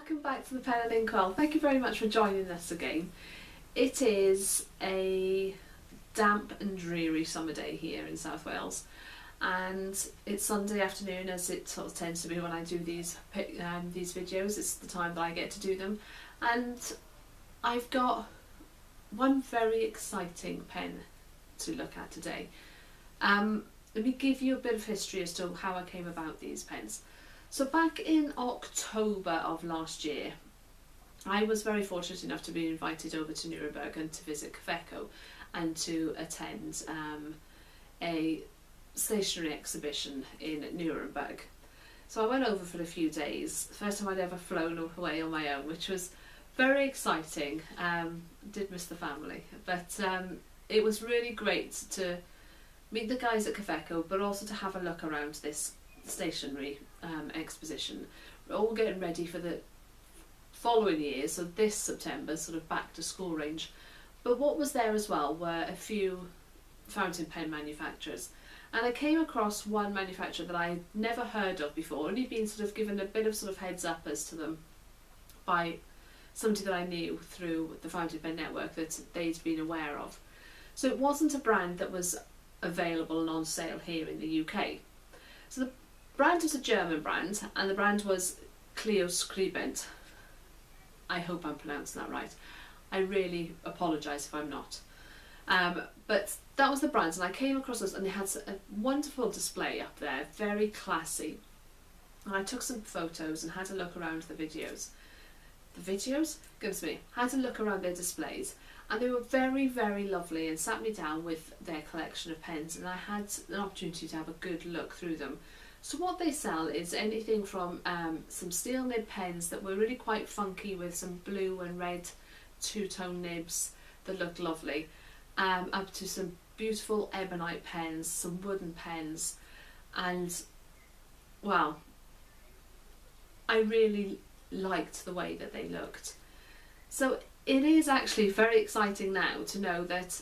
welcome back to the Pen and Ink World. Thank you very much for joining us again. It is a damp and dreary summer day here in South Wales, and it's Sunday afternoon, as it sort of tends to be when I do these videos. It's the time that I get to do them, and I've got one very exciting pen to look at today. Let me give you a bit of history as to how I came about these pens. So back in October of last year, I was very fortunate enough to be invited over to Nuremberg and to visit Cleo and to attend a stationery exhibition in Nuremberg. So I went over for a few days, the first time I'd ever flown away on my own, which was very exciting. Did miss the family, but it was really great to meet the guys at Cleo, but also to have a look around this stationery exposition. We're all getting ready for the following year, so this September, sort of back to school range. But what was there as well were a few fountain pen manufacturers, and I came across one manufacturer that I had never heard of before, only been sort of given a bit of sort of heads up as to them by somebody that I knew through the Fountain Pen network that they'd been aware of. So it wasn't a brand that was available and on sale here in the UK. So the brand was a German brand, and the brand was Cleo Skribent. I hope I'm pronouncing that right. I really apologise if I'm not. But that was the brand, and I came across this, and they had a wonderful display up there, very classy. And I took some photos and had a look around the videos. The videos? Goodness me. Had a look around their displays, and they were very, very lovely, and sat me down with their collection of pens, and I had an opportunity to have a good look through them. So what they sell is anything from some steel nib pens that were really quite funky with some blue and red two-tone nibs that looked lovely, up to some beautiful ebonite pens, some wooden pens, and well, I really liked the way that they looked. So it is actually very exciting now to know that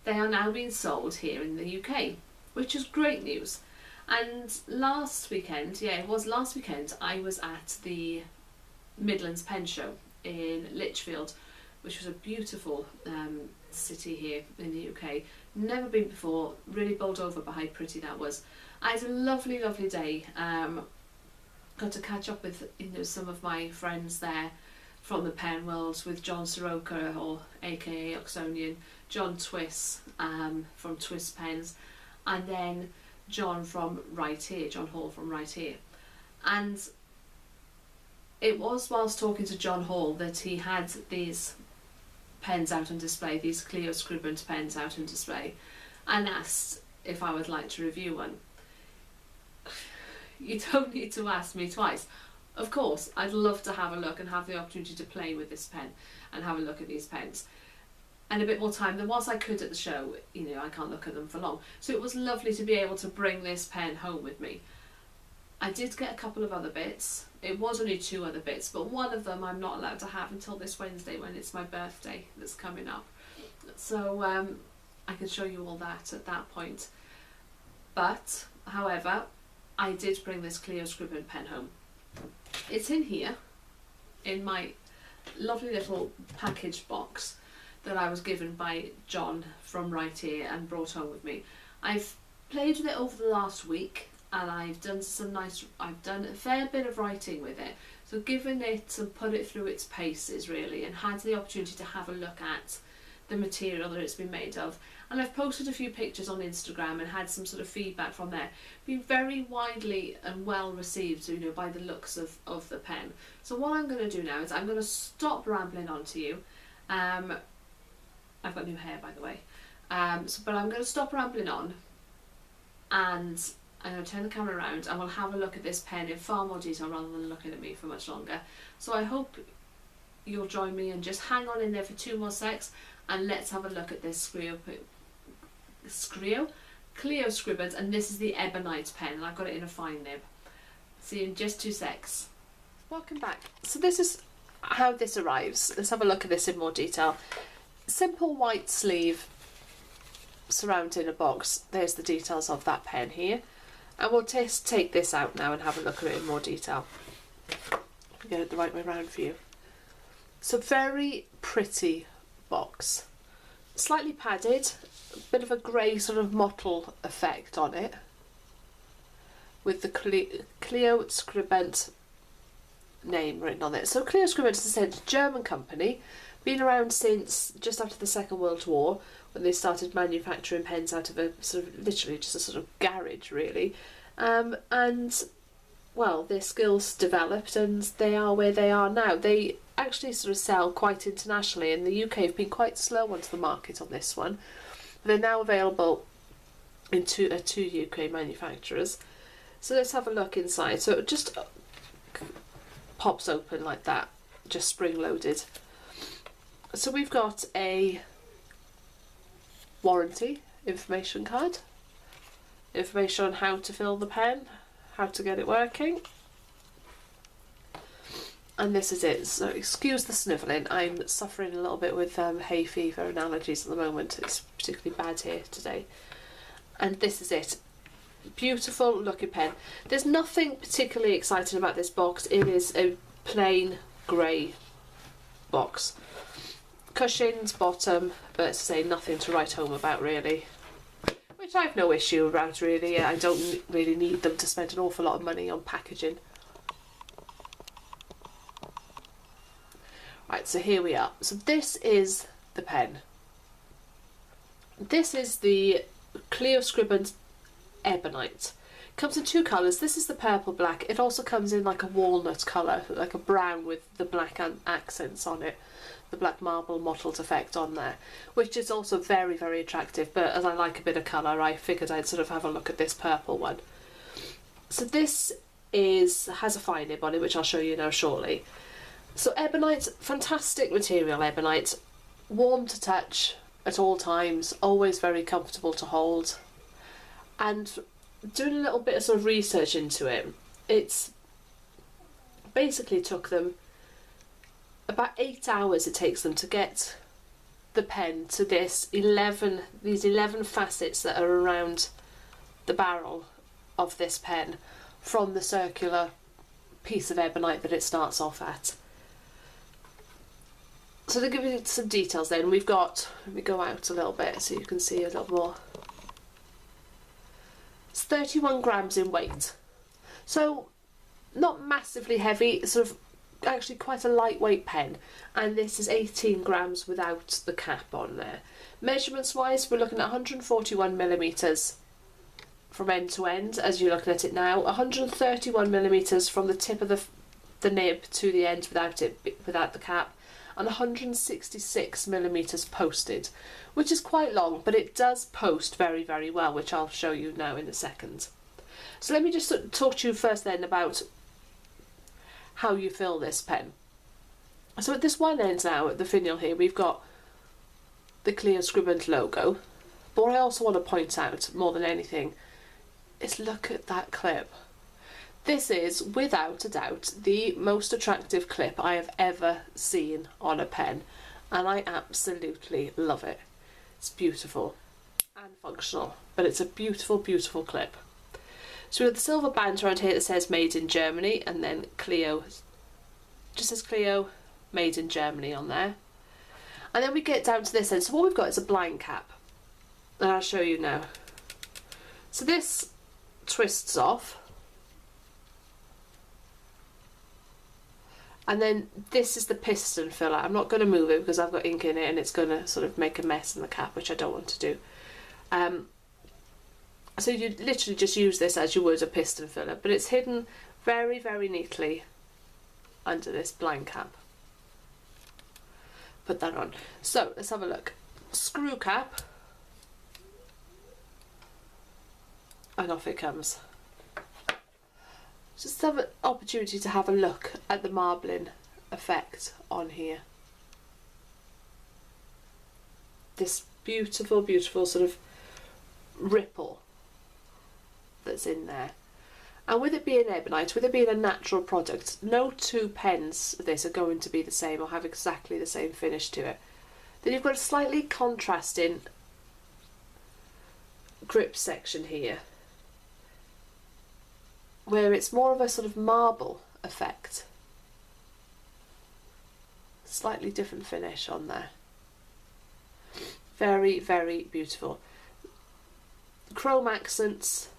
they are now being sold here in the UK, which is great news. And last weekend, yeah, it was last weekend, I was at the Midlands Pen Show in Lichfield, which was a beautiful city here in the UK. Never been before, really bowled over by how pretty that was. I had a lovely, lovely day. Got to catch up with some of my friends there from the pen world, with John Soroka, or aka Oxonian, John Twiss from Twiss Pens, and then John from Right Here, John Hall from Right Here. And it was whilst talking to John Hall that he had these pens out on display, these Cleo Skribent pens out on display, and asked if I would like to review one. You don't need to ask me twice. Of course, I'd love to have a look and have the opportunity to play with this pen and have a look at these pens. And a bit more time than whilst I could at the show, I can't look at them for long. So it was lovely to be able to bring this pen home with me. I did get a couple of other bits. It was only 2 other bits, but one of them I'm not allowed to have until this Wednesday, when it's my birthday that's coming up. So I can show you all that at that point. But, however, I did bring this Cleo Skribent pen home. It's in here, in my lovely little package box that I was given by John from Right Here and brought home with me. I've played with it over the last week, and I've done a fair bit of writing with it. So given it and put it through its paces really, and had the opportunity to have a look at the material that it's been made of. And I've posted a few pictures on Instagram and had some sort of feedback from there. Been very widely and well received, by the looks of the pen. So what I'm going to do now is I'm going to stop rambling on to you. I've got new hair, by the way. But I'm going to stop rambling on, and I'm going to turn the camera around, and we'll have a look at this pen in far more detail rather than looking at me for much longer. So I hope you'll join me, and just hang on in there for 2 more secs, and let's have a look at this Cleo Skribent, and this is the Ebonite pen, and I've got it in a fine nib. See you in just 2 secs. Welcome back. So this is how this arrives. Let's have a look at this in more detail. Simple white sleeve surrounding a box. There's the details of that pen here, and we'll just take this out now and have a look at it in more detail. get it the right way around for you. So very pretty box. Slightly padded, a bit of a grey sort of mottled effect on it, with the Cleo Skribent name written on it. So Cleo Skribent is a German company, been around since just after the Second World War, when they started manufacturing pens out of a sort of literally just a sort of garage really, and well, their skills developed and they are where they are now. They actually sort of sell quite internationally, and the UK have been quite slow onto the market on this one. They're now available in two UK manufacturers. So let's have a look inside. So it just pops open like that, just spring loaded. So we've got a warranty information card, information on how to fill the pen, how to get it working, and this is it. So excuse the snivelling, I'm suffering a little bit with hay fever and allergies at the moment. It's particularly bad here today. And this is it. Beautiful looking pen. There's nothing particularly exciting about this box. It is a plain grey box. Cushioned bottom, but as I say, nothing to write home about really. Which I have no issue about really. I don't really need them to spend an awful lot of money on packaging. Right, so here we are. So this is the pen. This is the Cleo Skribent Ebonite. Comes in two colours. This is the purple black. It also comes in like a walnut colour, like a brown with the black accents on it. The black marble mottled effect on there, which is also very, very attractive. But as I like a bit of colour, I figured I'd sort of have a look at this purple one. So this has a fine nib on it, which I'll show you now shortly. So ebonite, fantastic material ebonite, warm to touch at all times, always very comfortable to hold. And doing a little bit of sort of research into it, it's basically took them about 8 hours. It takes them to get the pen to these 11 facets that are around the barrel of this pen, from the circular piece of ebonite that it starts off at. So to give you some details then, we've got, let me go out a little bit so you can see a little more. It's 31 grams in weight. So not massively heavy, sort of actually quite a lightweight pen, and this is 18 grams without the cap on there. Measurements wise, we're looking at 141 millimeters from end to end as you're looking at it now, 131 millimeters from the tip of the nib to the end without the cap, and 166 millimeters posted, which is quite long, but it does post very, very well, which I'll show you now in a second. So let me just talk to you first then about how you fill this pen. So at this one end now, at the finial here, we've got the Cleo Skribent logo, but what I also want to point out more than anything is look at that clip. This is, without a doubt, the most attractive clip I have ever seen on a pen, and I absolutely love it. It's beautiful and functional, but it's a beautiful, beautiful clip. So we have the silver band around here that says made in Germany, and then Cleo, just says Cleo, made in Germany on there. And then we get down to this end. So what we've got is a blind cap, and I'll show you now. So this twists off, and then this is the piston filler. I'm not going to move it because I've got ink in it and it's going to sort of make a mess in the cap, which I don't want to do. So you literally just use this as you would a piston filler, but it's hidden very, very neatly under this blind cap. Put that on. So let's have a look. Screw cap, and off it comes. Just have an opportunity to have a look at the marbling effect on here. This beautiful, beautiful sort of ripple that's in there. And with it being ebonite, with it being a natural product, no two pens of this are going to be the same or have exactly the same finish to it. Then you've got a slightly contrasting grip section here, where it's more of a sort of marble effect slightly different finish on there. Very, very beautiful. Chrome accents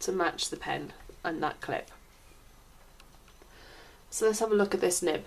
to match the pen and that clip. So let's have a look at this nib.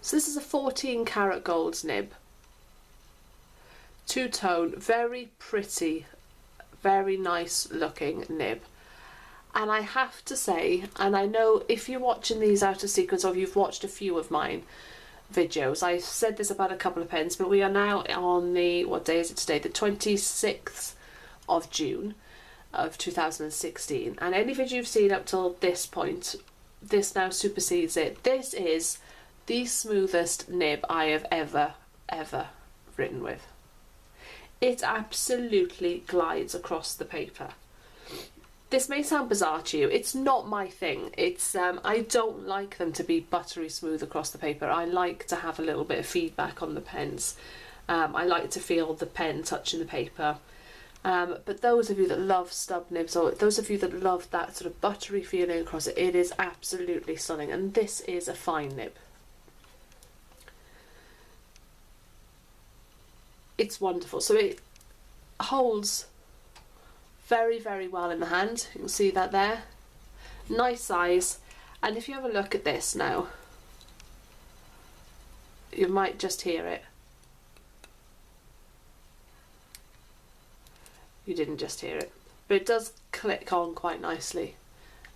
So this is a 14 karat gold nib. Two-tone, very pretty, very nice looking nib. And I have to say, and I know if you're watching these out of sequence or you've watched a few of mine videos, I've said this about a couple of pens, but we are now on the, what day is it today? The 26th of June of 2016. And any video you've seen up till this point, this now supersedes it. This is the smoothest nib I have ever written with. It absolutely glides across the paper. This may sound bizarre to you. It's not my thing. It's I don't like them to be buttery smooth across the paper. I like to have a little bit of feedback on the pens. I like to feel the pen touching the paper. But those of you that love stub nibs, or those of you that love that sort of buttery feeling across it, it is absolutely stunning. And this is a fine nib. It's wonderful. So it holds very, very well in the hand. You can see that there. Nice size. And if you have a look at this now, you might just hear it. You didn't just hear it. But it does click on quite nicely.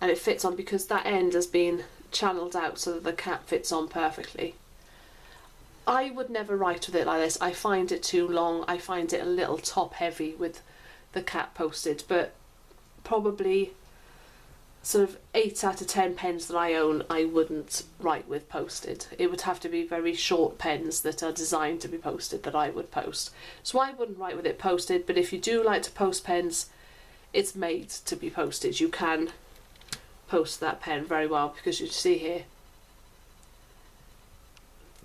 And it fits on because that end has been channeled out so that the cap fits on perfectly. I would never write with it like this. I find it too long. I find it a little top heavy with the cap posted, but probably sort of 8 out of 10 pens that I own I wouldn't write with posted. It would have to be very short pens that are designed to be posted that I would post. So I wouldn't write with it posted, but if you do like to post pens, it's made to be posted. You can post that pen very well because you see here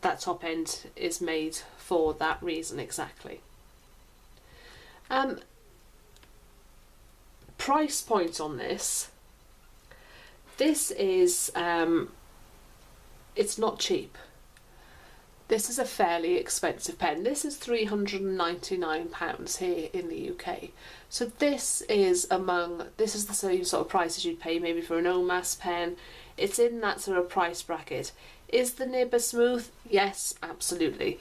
that top end is made for that reason exactly. Price point on this. This is it's not cheap. This is a fairly expensive pen. This is £399 here in the UK. So this is the same sort of prices you'd pay maybe for an OMAS pen. It's in that sort of price bracket. Is the nib as smooth? Yes, absolutely.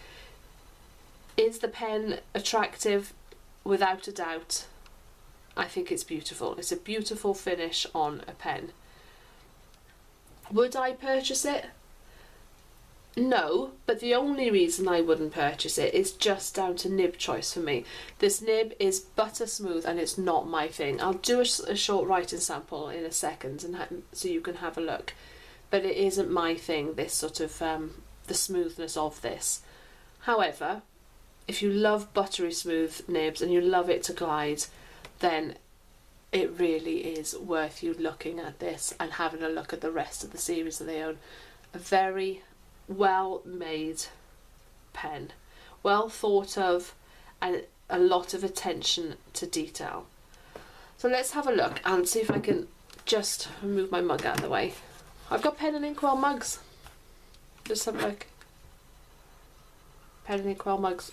Is the pen attractive? Without a doubt. I think it's beautiful. It's a beautiful finish on a pen. Would I purchase it? No, but the only reason I wouldn't purchase it is just down to nib choice for me. This nib is butter smooth and it's not my thing. I'll do a short writing sample in a second and so you can have a look. But it isn't my thing, this sort of, the smoothness of this. However, if you love buttery smooth nibs and you love it to glide, then it really is worth you looking at this and having a look at the rest of the series that they own. A very well made pen, well thought of, and a lot of attention to detail. So let's have a look and see if I can just move my mug out of the way. I've got pen and inkwell mugs. Just have a look. Pen and inkwell mugs.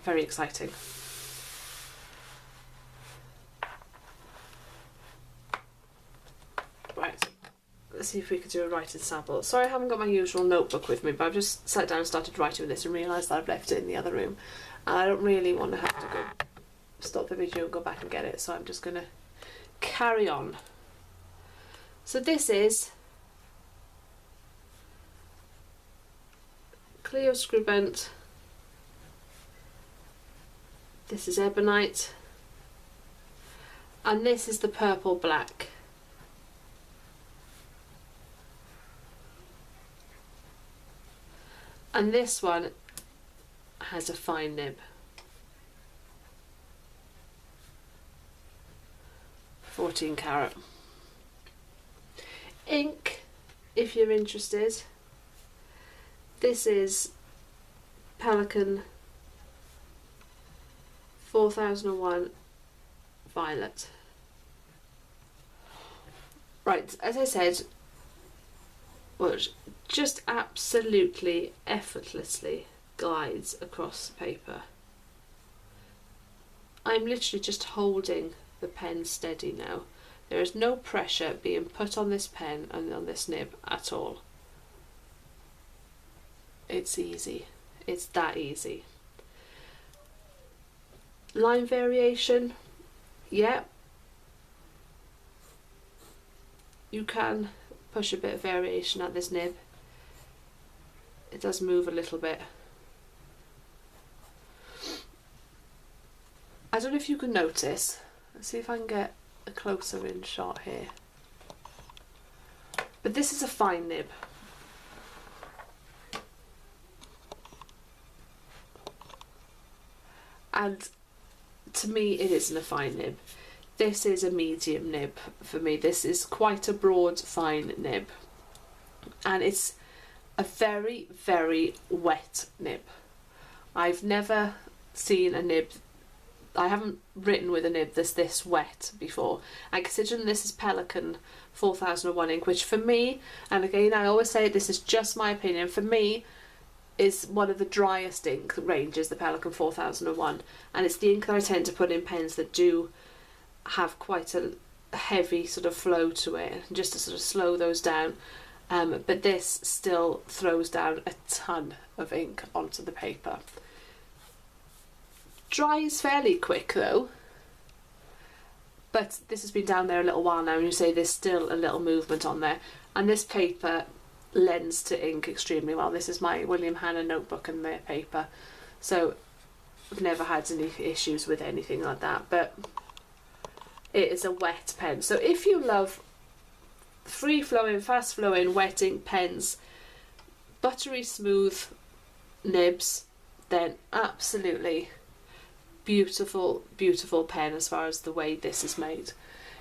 Very exciting. Right, let's see if we could do a writing sample. Sorry I haven't got my usual notebook with me, but I've just sat down and started writing with this and realised that I've left it in the other room. And I don't really want to have to go stop the video and go back and get it, so I'm just going to carry on. So this is Cleo Skribent. This is Ebonite. And this is the purple black. And this one has a fine nib. 14 karat. Ink, if you're interested. This is Pelikan 4001 Violet. Right. Right, as I said, well, just absolutely effortlessly glides across the paper. I'm literally just holding the pen steady now. There is no pressure being put on this pen and on this nib at all. It's easy. It's that easy. Line variation, yeah. You can push a bit of variation at this nib. It does move a little bit. I don't know if you can notice. Let's see if I can get a closer in shot here. But this is a fine nib. And to me, it isn't a fine nib. This is a medium nib for me. This is quite a broad, fine nib. And it's a very, very wet nib. I've never seen a nib, I haven't written with a nib that's this wet before. And considering this is Pelikan 4001 ink, which for me, and again I always say this is just my opinion, for me is one of the driest ink ranges, the Pelikan 4001, and it's the ink that I tend to put in pens that do have quite a heavy sort of flow to it, just to sort of slow those down. But this still throws down a ton of ink onto the paper. Dries fairly quick though, but this has been down there a little while now, and you say there's still a little movement on there, and this paper lends to ink extremely well. This is my William Hanna notebook and their paper, so I've never had any issues with anything like that. But it is a wet pen, so if you love free flowing, fast flowing wet ink pens, buttery smooth nibs, then absolutely beautiful, beautiful pen as far as the way this is made.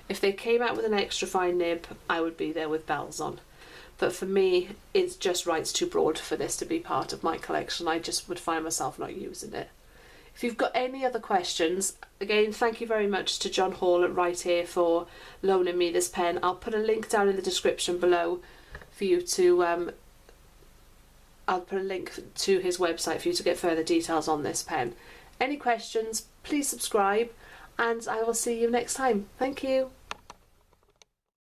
If they came out with an extra fine nib, I would be there with bells on. But for me, it's just right, it's too broad for this to be part of my collection. I just would find myself not using it. If you've got any other questions, again, thank you very much to John Hall at Right Here for loaning me this pen. I'll put a link down in the description below for you to, I'll put a link to his website for you to get further details on this pen. Any questions, please subscribe, and I will see you next time. Thank you.